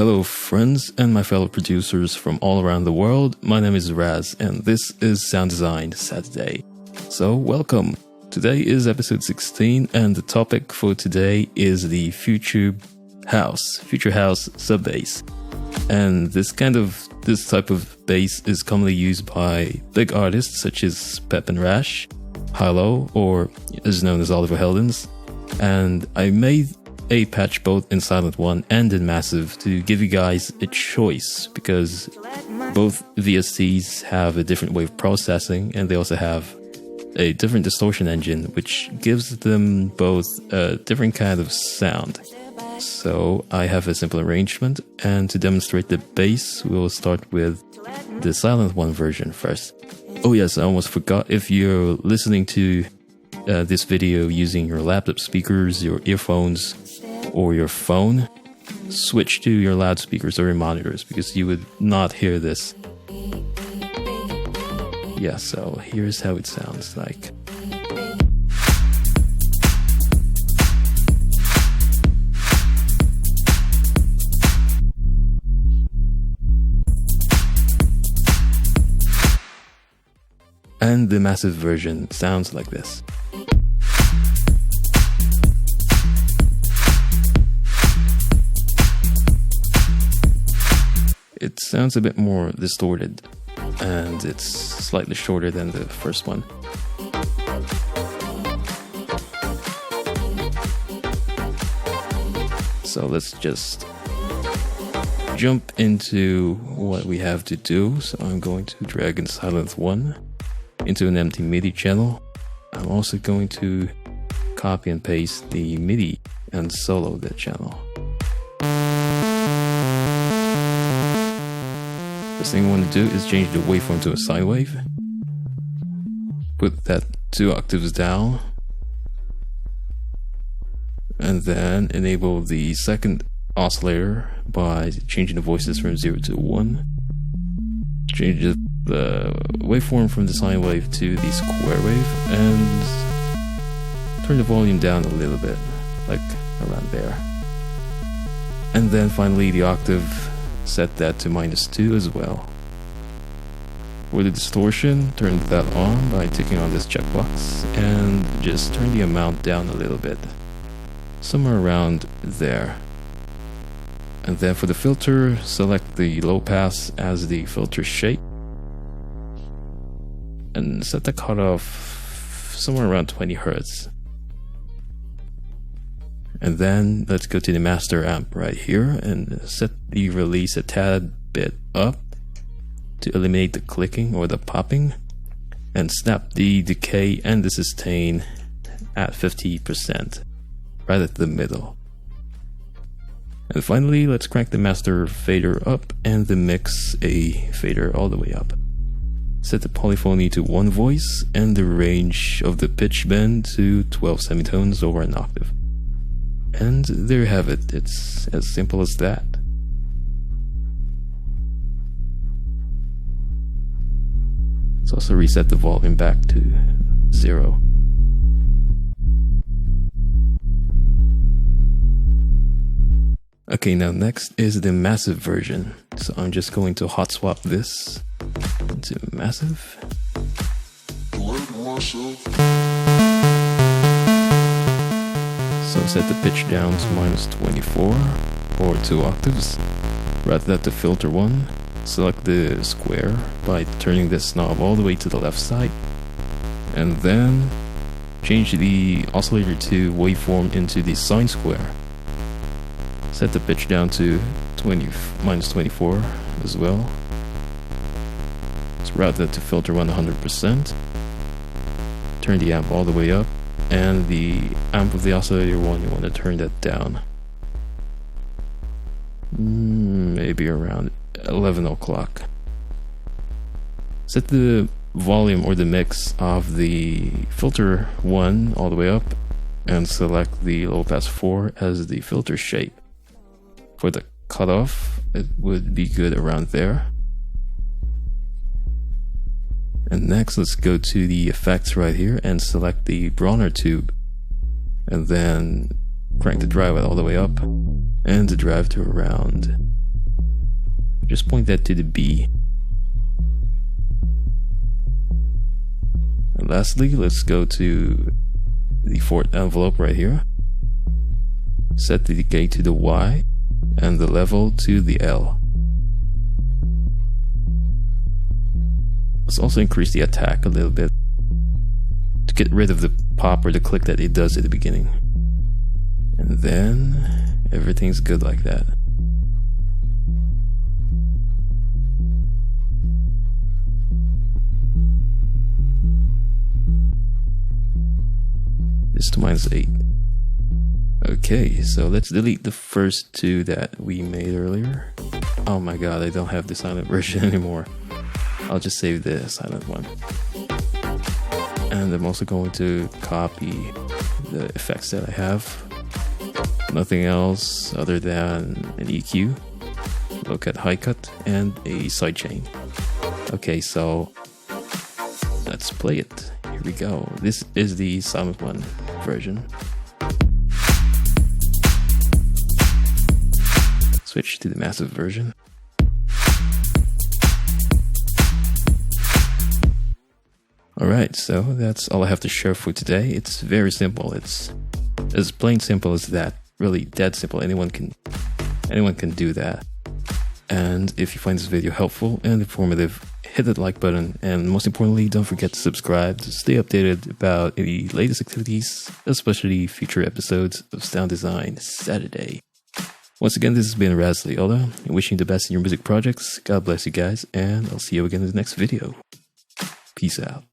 Hello friends and my fellow producers from all around the world, my name is Raz and this is Sound Design Saturday. So welcome! Today is episode 16 and the topic for today is the Future House sub bass. And this type of bass is commonly used by big artists such as Pep and Rash, Hugel, or is known as Oliver Heldens. And I made a patch both in Sylenth1 and in Massive to give you guys a choice because both VSTs have a different way of processing and they also have a different distortion engine which gives them both a different kind of sound. So I have a simple arrangement, and to demonstrate the bass we'll start with the Sylenth1 version first. Oh yes, I almost forgot, if you're listening to this video using your laptop speakers, your earphones, or your phone, switch to your loudspeakers or your monitors because you would not hear this. Yeah, so here's how it sounds like. And the Massive version sounds like this. It sounds a bit more distorted, and it's slightly shorter than the first one. So let's just jump into what we have to do. So I'm going to drag in Sylenth1 into an empty MIDI channel. I'm also going to copy and paste the MIDI and solo that channel. First thing I want to do is change the waveform to a sine wave. Put that 2 octaves down. And then enable the second oscillator by changing the voices from 0 to 1. Change the waveform from the sine wave to the square wave. And turn the volume down a little bit, like around there. And then finally the octave, set that to -2 as well. For the distortion, turn that on by ticking on this checkbox and just turn the amount down a little bit, somewhere around there. And then for the filter, select the low pass as the filter shape and set the cutoff somewhere around 20 Hz. And then let's go to the master amp right here and set the release a tad bit up to eliminate the clicking or the popping, and snap the decay and the sustain at 50%, right at the middle. And finally, let's crank the master fader up and the mix a fader all the way up. Set the polyphony to 1 voice and the range of the pitch bend to 12 semitones over an octave. And there you have it, it's as simple as that. Let's also reset the volume back to 0. Okay, now next is the Massive version. So I'm just going to hot swap this into Massive. So set the pitch down to -24 or 2 octaves. Route that to filter 1. Select the square by turning this knob all the way to the left side. And then change the oscillator to waveform into the sine square. Set the pitch down to -24 as well. Let's route that to filter 100%. Turn the amp all the way up. And the amp of the oscillator one, you want to turn that down. Maybe around 11 o'clock. Set the volume or the mix of the filter 1 all the way up and select the low pass 4 as the filter shape. For the cutoff, it would be good around there. And next, let's go to the effects right here and select the Bronner tube. And then crank the drive all the way up and the drive to around just point that to the B. And lastly, let's go to the fourth envelope right here. Set the decay to the Y and the level to the L. Let's also increase the attack a little bit to get rid of the pop or the click that it does at the beginning. And then everything's good like that. This to -8. Okay, so let's delete the first two that we made earlier. Oh my god, I don't have the silent version anymore. I'll just save the silent one. And I'm also going to copy the effects that I have. Nothing else other than an EQ, low cut, high cut, and a sidechain. Okay, so let's play it. Here we go. This is the Sylenth1 version. Switch to the Massive version. Alright, so that's all I have to share for today. It's very simple. It's as plain simple as that. Really dead simple. Anyone can do that. And if you find this video helpful and informative, hit that like button, and most importantly, don't forget to subscribe to stay updated about the latest activities, especially future episodes of Sound Design Saturday. Once again, this has been Raz Liola, wishing you the best in your music projects. God bless you guys, and I'll see you again in the next video. Peace out.